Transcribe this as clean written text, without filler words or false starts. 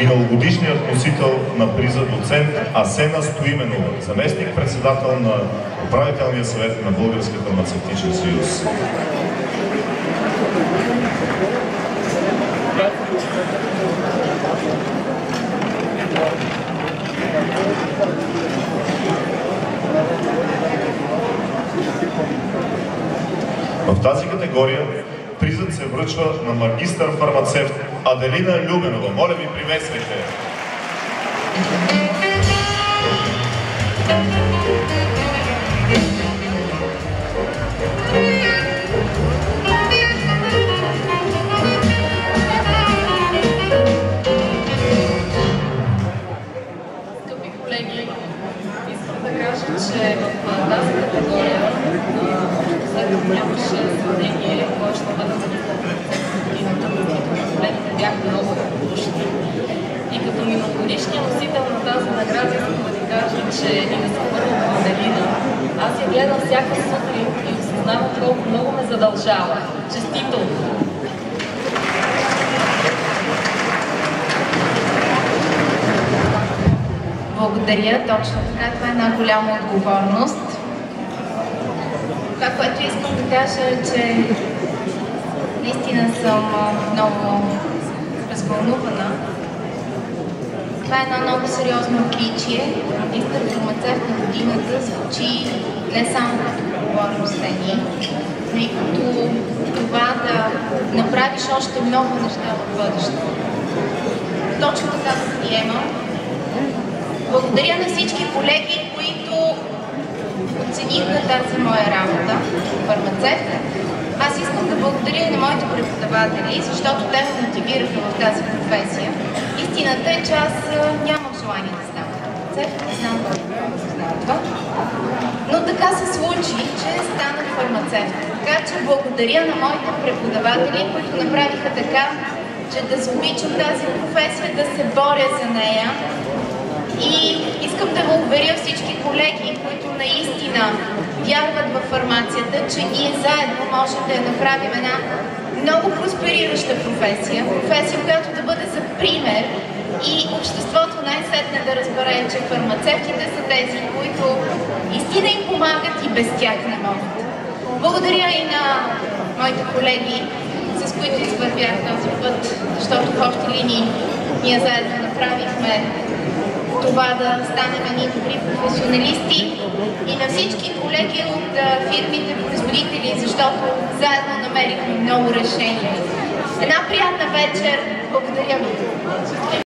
Миналогодишният носител на приза доцент Асена Стоименова, заместник-председател на Управителния съвет на Българския фармацевтичен съюз. В тази категория призът се връчва на магистър-фармацевт Аделина Любенова. Моля ви, приветствайте! Скъпи колеги, искам да кажа, че в тази категория последно нямаше съмнение кой ще бъде магистър-фармацевт. Колегите бяха много единодушни. И като миналогодишния носител на тази награда искам да ви кажа, че и да се върна към Аделина, аз я гледам всяка сутрин и осъзнавам колко много ме задължава. Честито! Благодаря, точно така. Това е една голяма отговорност. Това, което искам да кажа е, че наистина съм много развълнувана. Това е едно много сериозно отличие. Магистър-фармацевт на годината звучи не само като отговорностение, но и като това да направиш още много неща в бъдещето. Точно така да приемам. Благодаря на всички колеги, които оцениха тази моя работа, фармацевт. Аз искам да благодаря и на моите преподаватели, защото те ме мотивираха в тази професия. Истината е, че аз нямам желание да стана фармацевт, не знам колко се знае това. Но така се случи, че станах фармацевт. Така че благодаря на моите преподаватели, които направиха така, че да заобичам тази професия, да се боря за нея. И искам да ви уверя всички колеги, които наистина вярват във фармацията, че ние заедно можем да я направим една много просперираща професия, която да бъде за пример и обществото най-сетне да разбере, че фармацевтите са тези, които истина им помагат и без тях не могат. Благодаря и на моите колеги, с които извървях този път, защото в общи линии ние заедно направихме това да станем едни добри професионалисти, и на всички колеги от фирмите производители, защото заедно намерихме много решения. Една приятна вечер! Благодаря ви!